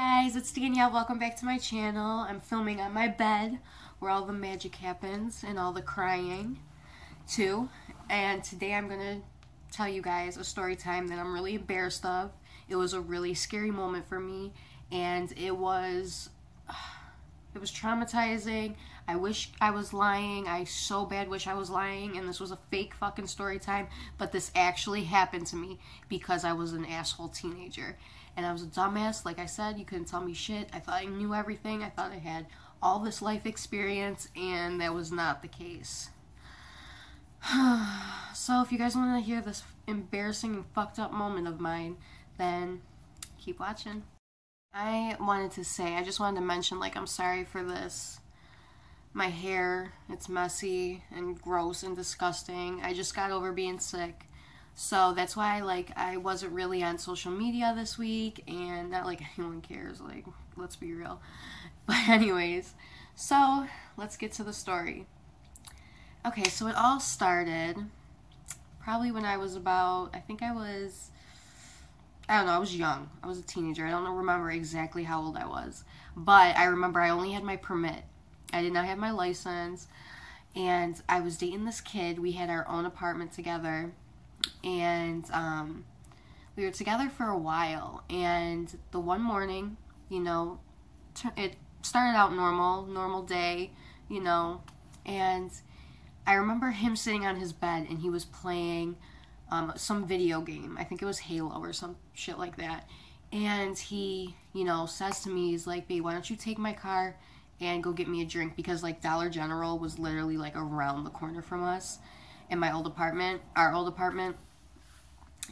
Guys, it's Danielle. Welcome back to my channel. I'm filming on my bed where all the magic happens and all the crying too. And today I'm gonna tell you guys a story time that I'm really embarrassed of. It was a really scary moment for me, and it was traumatizing. I wish I was lying. I so bad wish I was lying and this was a fake fucking story time, but this actually happened to me because I was an asshole teenager. And I was a dumbass. Like I said, you couldn't tell me shit. I thought I knew everything. I thought I had all this life experience, and that was not the case. So if you guys want to hear this embarrassing and fucked up moment of mine, then keep watching. I just wanted to mention, like, I'm sorry for this. My hair, it's messy and gross and disgusting. I just got over being sick. So that's why, like, I wasn't really on social media this week, and not like anyone cares, like, let's be real. But anyways, so let's get to the story. Okay, so it all started probably when I was about, I don't know, I was young. I was a teenager. I don't remember exactly how old I was. But I remember I only had my permit. I did not have my license. And I was dating this kid. We had our own apartment together. And we were together for a while. And the one morning, you know, it started out normal day, you know. And I remember him sitting on his bed and he was playing some video game. I think it was Halo or some shit like that. And he, you know, says to me, he's like, babe, why don't you take my car and go get me a drink? Because, like, Dollar General was literally, like, around the corner from us in my old apartment, our old apartment.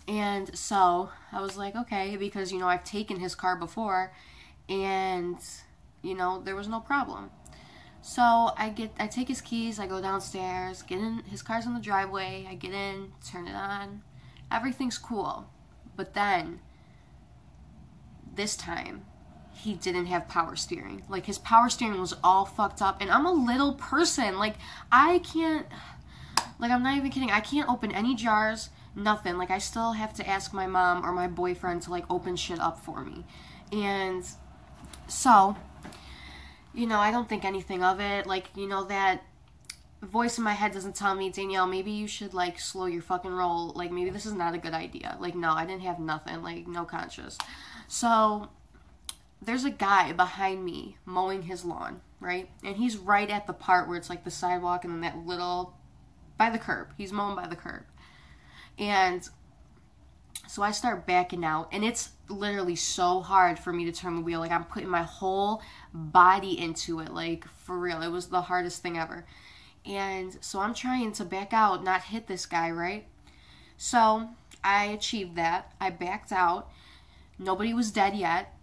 And so I was like, okay, because, you know, I've taken his car before and, you know, there was no problem. So I take his keys, I go downstairs, get in, his car's in the driveway, I get in, turn it on, everything's cool. But then, this time, he didn't have power steering. Like, his power steering was all fucked up, and I'm a little person, like, I can't, like, I'm not even kidding, I can't open any jars, nothing. Like, I still have to ask my mom or my boyfriend to, like, open shit up for me. And so, you know, I don't think anything of it. Like, you know, that voice in my head doesn't tell me, Danielle, maybe you should, like, slow your fucking roll. Like, maybe this is not a good idea. Like, no, I didn't have nothing. Like, no conscience. So, there's a guy behind me mowing his lawn, right? And he's right at the part where it's, like, the sidewalk and then that little, by the curb. He's mowing by the curb. And so I start backing out, and it's literally so hard for me to turn the wheel. Like, I'm putting my whole body into it, like, for real. It was the hardest thing ever. And so I'm trying to back out, not hit this guy, right? So I achieved that. I backed out. Nobody was dead yet.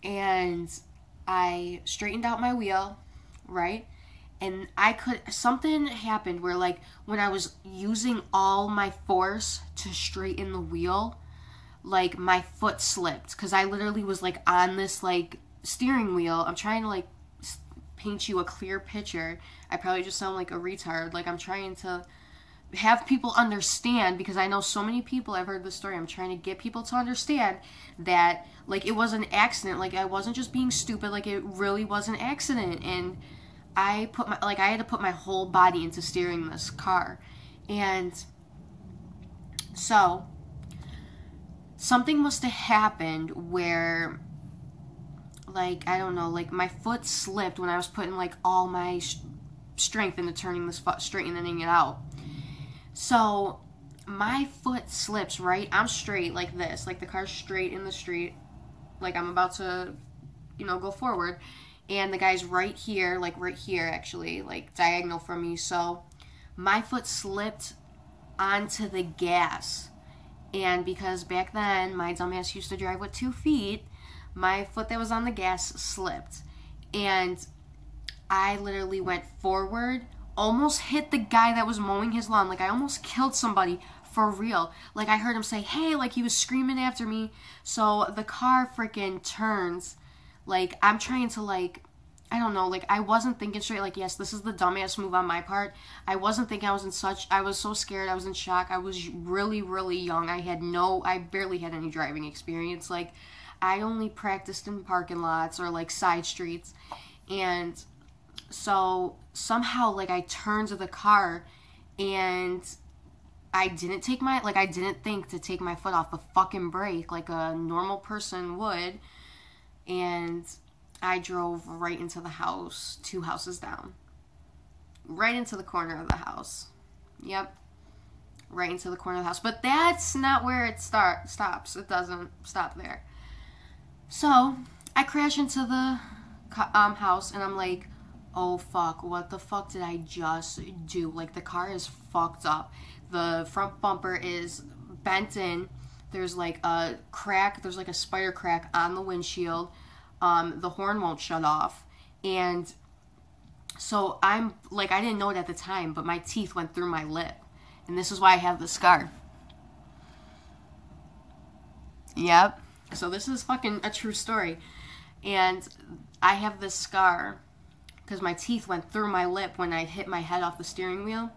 And I straightened out my wheel, right? And something happened where, like, when I was using all my force to straighten the wheel, like, my foot slipped. Because I literally was, like, on this, like, steering wheel. I'm trying to, like, paint you a clear picture. I probably just sound like a retard. Like, I'm trying to have people understand, because I know so many people, I've heard this story. I'm trying to get people to understand that, like, it was an accident. Like, I wasn't just being stupid. Like, it really was an accident. And I had to put my whole body into steering this car. And so something must have happened where, like, I don't know, like, my foot slipped when I was putting, like, all my strength into turning this straightening it out. So my foot slips, right? I'm straight like this, like, the car's straight in the street, like, I'm about to, you know, go forward. And the guy's right here, like, right here, actually, like, diagonal from me. So my foot slipped onto the gas. And because back then, my dumbass used to drive with 2 feet, my foot that was on the gas slipped. And I literally went forward, almost hit the guy that was mowing his lawn. Like, I almost killed somebody, for real. Like, I heard him say, hey, like, he was screaming after me. So the car freaking turns. Like, I'm trying to, like, I don't know, like, I wasn't thinking straight. Like, yes, this is the dumbass move on my part. I wasn't thinking. I was so scared. I was in shock. I was really, really young. I barely had any driving experience. Like, I only practiced in parking lots or like side streets. And so somehow like I turned to the car and I didn't think to take my foot off the fucking brake like a normal person would. And I drove right into the house, 2 houses down. Right into the corner of the house. Yep. Right into the corner of the house. But that's not where it stops. It doesn't stop there. So, I crash into the house, and I'm like, oh fuck, what the fuck did I just do? Like, the car is fucked up. The front bumper is bent in. There's like a crack, there's like a spider crack on the windshield. The horn won't shut off. And so I'm like, I didn't know it at the time, but my teeth went through my lip. And this is why I have the scar. Yep. So this is fucking a true story. And I have this scar because my teeth went through my lip when I hit my head off the steering wheel.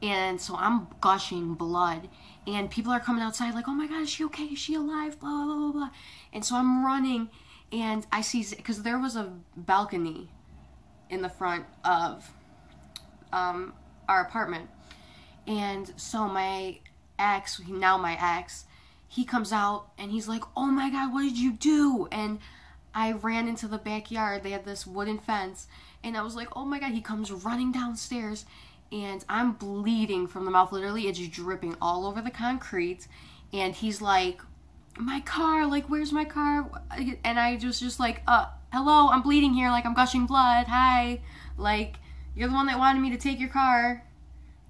And so I'm gushing blood. And people are coming outside like, oh my God, is she okay? Is she alive? Blah, blah, blah, blah. And so I'm running. And I see, because there was a balcony in the front of our apartment. And so my ex, he comes out and he's like, oh my God, what did you do? And I ran into the backyard. They had this wooden fence. And I was like, oh my God. He comes running downstairs and I'm bleeding from the mouth. Literally, it's dripping all over the concrete. And he's like, my car, like, where's my car? And I just like, hello, I'm bleeding here. Like, I'm gushing blood. Hi. Like, you're the one that wanted me to take your car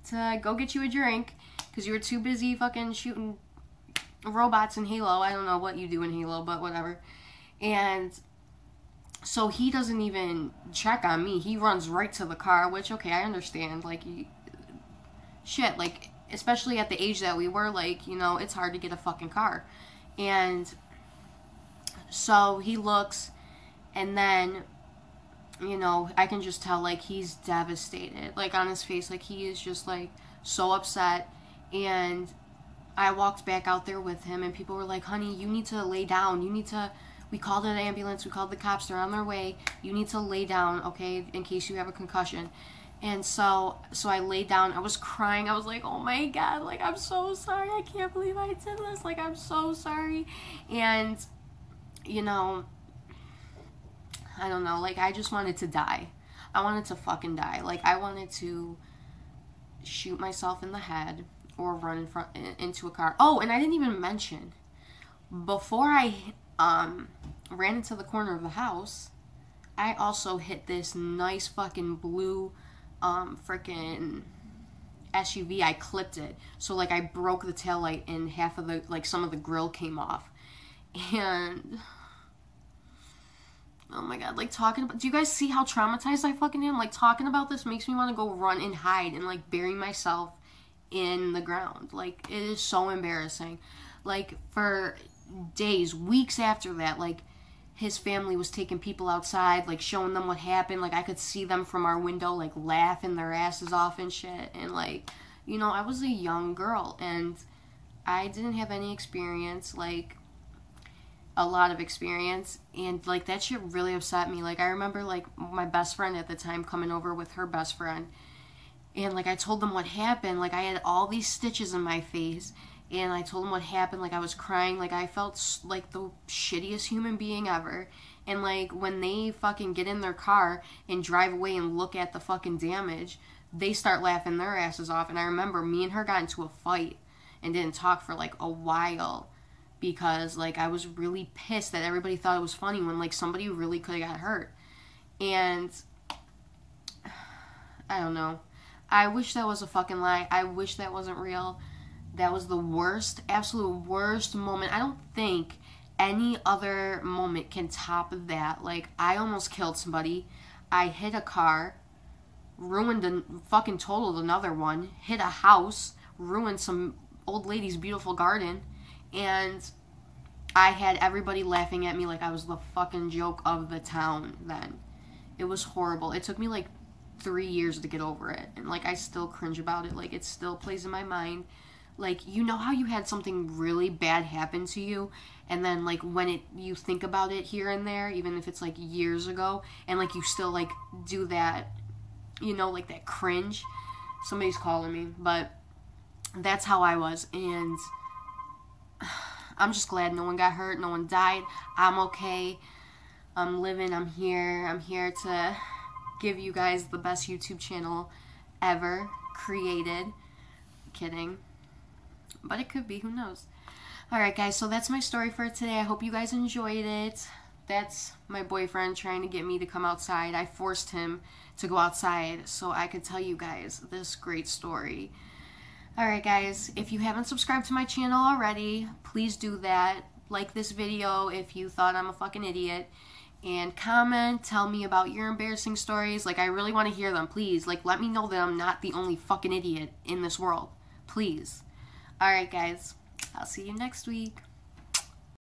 to go get you a drink because you were too busy fucking shooting robots in Halo. I don't know what you do in Halo, but whatever. And so he doesn't even check on me. He runs right to the car, which, okay, I understand. Like, shit, like, especially at the age that we were, like, you know, it's hard to get a fucking car. And so he looks, and then, you know, I can just tell, like, he's devastated. Like, on his face, like, he is just, like, so upset. And I walked back out there with him, and people were like, honey, you need to lay down. You need to, we called an ambulance, we called the cops, they're on their way. You need to lay down, okay, in case you have a concussion. And so I laid down. I was crying. I was like, oh my God, like, I'm so sorry. I can't believe I did this. Like, I'm so sorry. And, you know, I don't know. Like, I just wanted to die. I wanted to fucking die. Like, I wanted to shoot myself in the head or run into a car. Oh, and I didn't even mention, before I ran into the corner of the house, I also hit this nice fucking blue freaking SUV. I clipped it. So, like, I broke the taillight and half of the, like, some of the grill came off. And, oh my God, like, talking about, do you guys see how traumatized I fucking am? Like, talking about this makes me want to go run and hide and, like, bury myself in the ground. Like, it is so embarrassing. Like, for days, weeks after that, like, his family was taking people outside, like, showing them what happened. Like, I could see them from our window, like, laughing their asses off and shit. And, like, you know, I was a young girl, and I didn't have any experience, like, a lot of experience. And, like, that shit really upset me. Like, I remember, like, my best friend at the time coming over with her best friend. And, like, I told them what happened. Like, I had all these stitches in my face. And I told them what happened, like, I was crying, like, I felt like the shittiest human being ever. And, like, when they fucking get in their car and drive away and look at the fucking damage, they start laughing their asses off. And I remember me and her got into a fight and didn't talk for, like, a while because, like, I was really pissed that everybody thought it was funny when, like, somebody really could have got hurt. And I don't know. I wish that was a fucking lie. I wish that wasn't real. That was the worst, absolute worst moment. I don't think any other moment can top that. Like, I almost killed somebody. I hit a car, totaled another one, hit a house, ruined some old lady's beautiful garden, and I had everybody laughing at me like I was the fucking joke of the town then. It was horrible. It took me, like, 3 years to get over it. And, like, I still cringe about it. Like, it still plays in my mind. Like, you know how you had something really bad happen to you, and then, like, when you think about it here and there, even if it's, like, years ago, and, like, you still, like, do that, you know, like, that cringe. Somebody's calling me, but that's how I was, and I'm just glad no one got hurt, no one died. I'm okay. I'm living, I'm here to give you guys the best YouTube channel ever created. Kidding. But it could be, who knows. Alright guys, so that's my story for today. I hope you guys enjoyed it. That's my boyfriend trying to get me to come outside. I forced him to go outside so I could tell you guys this great story. Alright guys, if you haven't subscribed to my channel already, please do that. Like this video if you thought I'm a fucking idiot. And comment, tell me about your embarrassing stories. Like, I really want to hear them, please. Like, let me know that I'm not the only fucking idiot in this world. Please. Alright guys, I'll see you next week.